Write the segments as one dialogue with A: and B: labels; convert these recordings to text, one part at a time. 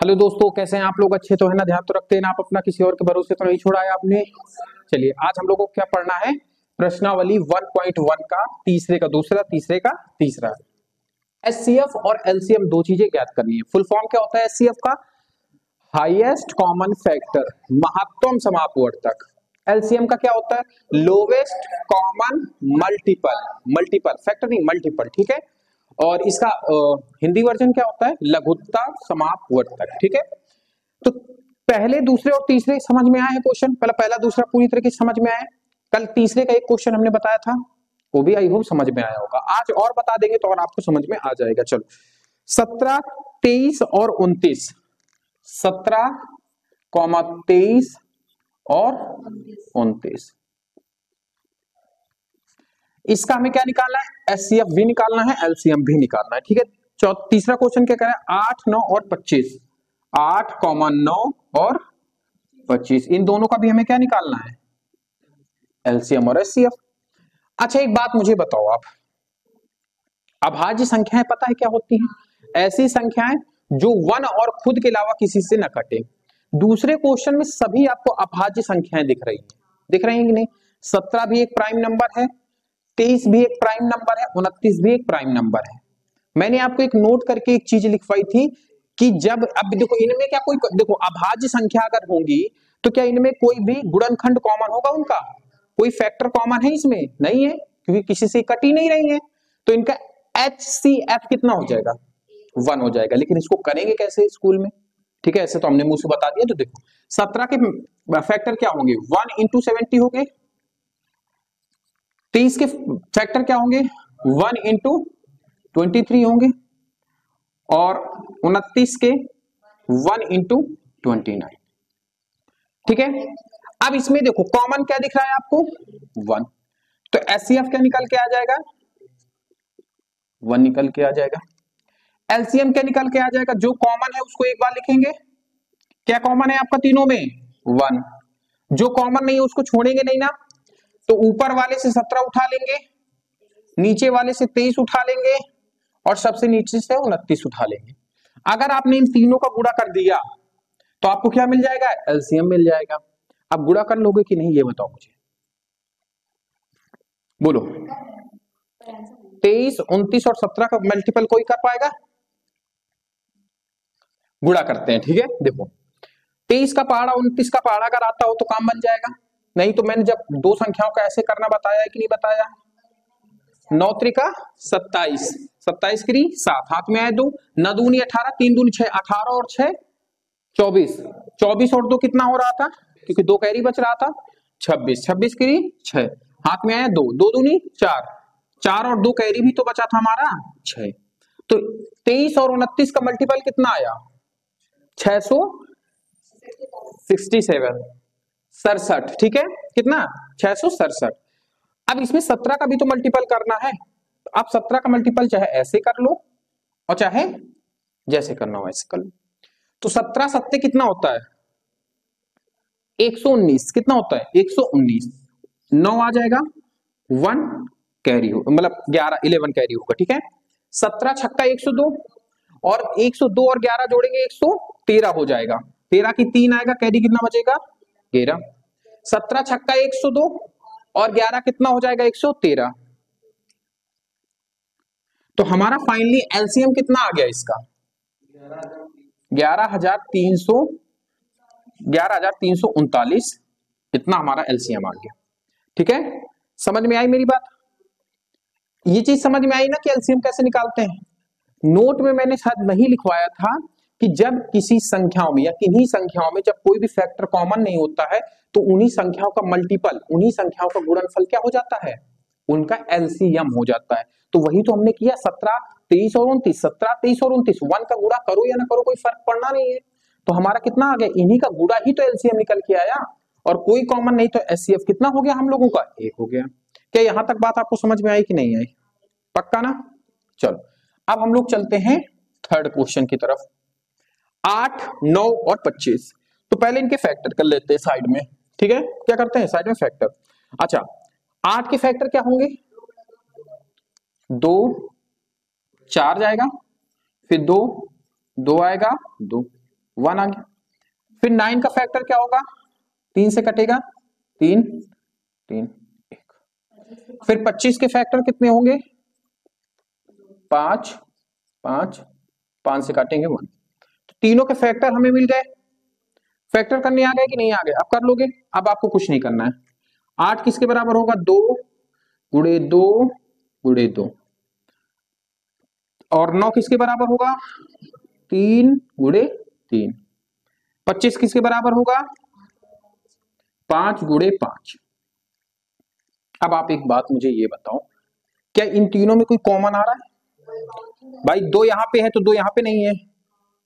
A: Hello दोस्तों, कैसे हैं आप लोग? अच्छे तो है ना? ध्यान तो रखते हैं ना आप अपना? किसी और के भरोसे तो नहीं छोड़ा है आपने? चलिए, आज हम लोगों को क्या पढ़ना है? प्रश्नावली 1.1 का तीसरे का दूसरा, तीसरे का तीसरा। एचसीएफ और एलसीएम दो चीजें ज्ञात करनी है। फुल फॉर्म क्या होता है एचसीएफ का? हाईएस्ट कॉमन फैक्टर, महत्तम समापवर्तक। एलसीएम का क्या होता है? Lowest common multiple. Multiple factor नहीं, मल्टीपल, ठीक है। और इसका हिंदी वर्जन क्या होता है? लघुत्तम समापवर्तक, ठीक है। तो पहले, दूसरे और तीसरे समझ में आए क्वेश्चन? पहला दूसरा पूरी तरीके से समझ में आए। कल तीसरे का एक क्वेश्चन हमने बताया था, वो भी आई होप समझ में आया होगा। आज और बता देंगे तो और आपको समझ में आ जाएगा। चलो, 17, 23 और 29। 17, 23 और 29, इसका हमें क्या निकालना है? एचसीएफ भी निकालना है, एलसीएम भी निकालना है, ठीक है। तीसरा क्वेश्चन क्या कह रहा है? 8, 9 और 25। 8, 9 और 25, इन दोनों का भी हमें क्या निकालना है? एलसीएम और एचसीएफ। अच्छा, एक बात मुझे बताओ आप, अभाज्य संख्याएं पता है क्या होती हैं? ऐसी संख्याएं जो वन और खुद के अलावा किसी से न कटे। दूसरे क्वेश्चन में सभी आपको अभाज्य संख्याएं दिख रही हैं, दिख रही हैं कि नहीं? 17 भी एक प्राइम नंबर है, 23 भी एक प्राइम नंबर है, 29 भी एक प्राइम नंबर है। मैंने आपको एक नोट करके एक चीज लिखवाई थी कि जब, अब देखो इनमें क्या कोई, देखो अभाज्य संख्या अगर होंगी तो क्या इनमें कोई भी गुणनखंड कॉमन होगा? उनका कोई फैक्टर कॉमन है इसमें? नहीं है, क्योंकि किसी से कट ही नहीं रही है। तो इनका HCF कितना हो जाएगा? 1 हो जाएगा। लेकिन इसको करेंगे कैसे स्कूल में? ठीक है, ऐसे तो हमने मुंह से बता दिया। तो देखो 17 के फैक्टर क्या होंगे? 1 इंटू 70 हो गए। 23 के फैक्टर क्या होंगे? 1 इंटू 23 होंगे। और 29 के 1 इंटू 29, ठीक है। अब इसमें देखो कॉमन क्या दिख रहा है आपको? 1। तो एचसीएफ क्या निकल के आ जाएगा? 1 निकल के आ जाएगा। एलसीएम क्या निकल के आ जाएगा? जो कॉमन है उसको एक बार लिखेंगे। क्या कॉमन है आपका तीनों में? 1। जो कॉमन नहीं है उसको छोड़ेंगे नहीं ना, तो ऊपर वाले से 17 उठा लेंगे, नीचे वाले से 23 उठा लेंगे, और सबसे नीचे से 29 उठा लेंगे। अगर आपने इन तीनों का गुणा कर दिया तो आपको क्या मिल जाएगा? एलसीएम मिल जाएगा। अब गुणा कर लोगे कि नहीं, ये बताओ मुझे, बोलो। 23, 29 और 17 का मल्टीपल कोई कर पाएगा? गुणा करते हैं, ठीक है। देखो 23 का पहाड़ा 29 का पहाड़ा अगर आता हो तो काम बन जाएगा। नहीं तो मैंने जब दो संख्याओं का ऐसे करना बताया है कि नहीं बताया? 9 त्रिका 27, 27 की 7, हाथ में आए 2, 9 दूनी 18, 3 दूनी 6, 18 और 6 24, 24 और 2 कितना हो रहा था? क्योंकि 2 कैरी बच रहा था, 26, 26 की 6, हाथ में आया 2, 2 दूनी 4, 4 और 2 कैरी भी तो बचा था हमारा 6। तो 23 और 29 का मल्टीपल कितना आया? 667, 67, ठीक है। कितना? 667। अब इसमें 17 का भी तो मल्टीपल करना है। आप 17 का मल्टीपल चाहे ऐसे कर लो और चाहे जैसे करना हो ऐसे कर लो। तो 17 सत्ते कितना होता है? 119। कितना होता है? 119। 9 आ जाएगा, 1 कैरी हो, मतलब 11 कैरी होगा, ठीक है। 17 छक्का 102, और 102 और 11 जोड़ेंगे 113 हो जाएगा। 13 की 3 आएगा, कैरी कितना बचेगा? 13। 17 छक्का 102 और 11 कितना हो जाएगा? 113। तो हमारा फाइनली एलसीएम कितना आ गया इसका? 11,300, 11,339, इतना हमारा एलसीएम आ गया, ठीक है। समझ में आई मेरी बात? ये चीज समझ में आई ना कि एलसीएम कैसे निकालते हैं? नोट में मैंने शायद नहीं लिखवाया था कि जब किसी संख्याओं में या किन्हीं संख्याओं में जब कोई भी फैक्टर कॉमन नहीं होता है तो उन्हीं संख्याओं का मल्टीपल, उन्हीं संख्याओं का गुणनफल क्या हो जाता है? उनका एलसीएम हो जाता है। तो वही तो हमने किया। 17, 23 और 29, 17, 23 और 29, 1 का गुणा करो या ना करो कोई फर्क पड़ना नहीं है। तो हमारा कितना आ गया? इन्हीं का गुणा ही तो एलसीएम निकल के आया, और कोई कॉमन नहीं तो एचसीएफ कितना हो गया हम लोगों का? 1 हो गया। क्या यहां तक बात आपको समझ में आई कि नहीं आई? पक्का ना? चलो, अब हम लोग चलते हैं थर्ड क्वेश्चन की तरफ। 8, 9 और 25। तो पहले इनके फैक्टर कर लेते हैं साइड में, ठीक है। क्या करते हैं? साइड में फैक्टर। अच्छा, 8 के फैक्टर क्या होंगे? 2, 4 जाएगा, फिर 2, 2 आएगा 2, 1 आ गया। फिर 9 का फैक्टर क्या होगा, 3 से कटेगा, 3 3 1। फिर 25 के फैक्टर कितने होंगे, 5 5 5 से काटेंगे 1। तो तीनों के फैक्टर हमें मिल गए। फैक्टर करने आ गए कि नहीं आ गए, अब कर लोगे। अब आपको कुछ नहीं करना है। 8 किसके बराबर होगा, 2 गुणे 2 गुणे 2। और 9 किसके बराबर होगा, 3 गुणे 3। 25 किसके बराबर होगा, 5 गुणे 5। अब आप एक बात मुझे ये बताओ, क्या इन तीनों में कोई कॉमन आ रहा है? भाई 2 यहां पे है तो 2 यहां पे नहीं है,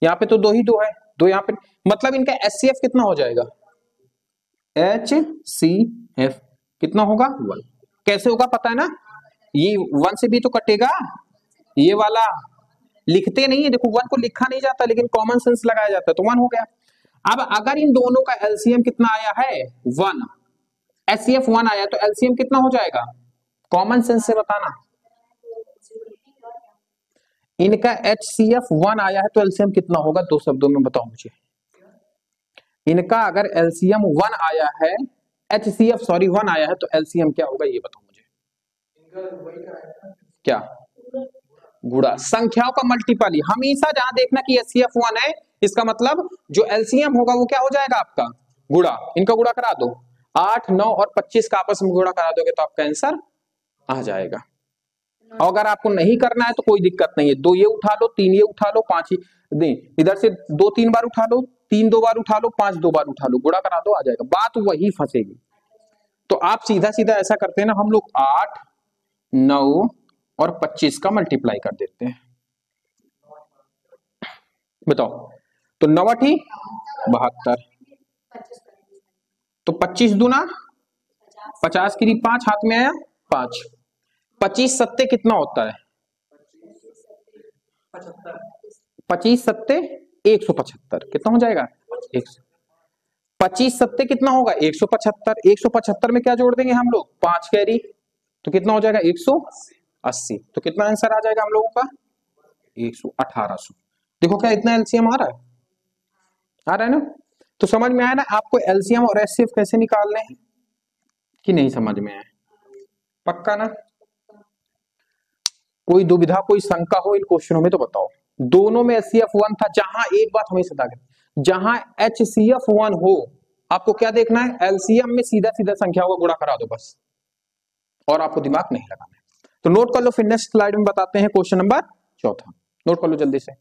A: यहां पे तो 2 ही 2 है, 2 यहां पे, मतलब इनका HCF कितना हो जाएगा, HCF कितना होगा, 1। कैसे होगा पता है ना, ये 1 से भी तो कटेगा, ये वाला लिखते नहीं है, देखो 1 को लिखा नहीं जाता लेकिन कॉमन सेंस लगाया जाता है, तो 1 हो गया। अब अगर इन दोनों का LCM कितना आया है, 1, HCF 1 आया तो LCM कितना हो जाएगा, कॉमन सेंस से बताना। इनका HCF 1 आया है तो LCM कितना होगा, 2 शब्दों में बताओ मुझे। इनका अगर LCM 1 आया है, HCF सॉरी 1 आया है तो LCM क्या होगा, ये बताओ मुझे। क्या, गुणा, संख्याओं का मल्टीपल ही हमेशा। जहां देखना कि HCF 1 है, इसका मतलब जो LCM होगा वो क्या हो जाएगा आपका, गुणा। इनका गुणा करा दो, 8 9 और 25 का आपस में गुणा करा दोगे तो आपका आंसर आ जाएगा। और अगर आपको नहीं करना है तो कोई दिक्कत नहीं है, 2 ये उठा लो, 3 ये उठा लो, 5 ही इधर से 2 3 बार उठा लो, 3 2 बार उठा लो, 5 2 बार उठा लो, गुणा करा दो, आ जाएगा। बात वही फंसेगी। तो आप सीधा सीधा ऐसा करते हैं ना, हम लोग 8 9 और 25 का मल्टीप्लाई कर देते हैं। बताओ, तो 9 8 72, तो 25 दूना 50 की 5 हाथ में आया 5, 25 सत्ते कितना होता है, 25 सत्ते 175, कितना हो जाएगा, 25 सत्ते कितना होगा, 175। 175 में क्या जोड़ देंगे हम लोग, 5 कैरी, तो कितना हो जाएगा 180। तो कितना आंसर आ जाएगा हम लोगों का, 1800। देखो क्या इतना LCM आ रहा है, आ रहा है ना। तो समझ में आया ना आपको LCM और HCF कैसे निकालने हैं, कि नहीं समझ में आया, पक्का ना। कोई दुविधा कोई शंका हो इन क्वेश्चनों में तो बताओ। दोनों में HCF 1 था, जहां एक बात हमेशा ध्यान रखें, जहां HCF 1 हो आपको क्या देखना है, LCM में सीधा सीधा संख्याओं का गुणा करा दो बस, और आपको दिमाग नहीं लगाना है। तो नोट कर लो, फिर नेक्स्ट स्लाइड में बताते हैं क्वेश्चन नंबर 4। नोट कर लो जल्दी से।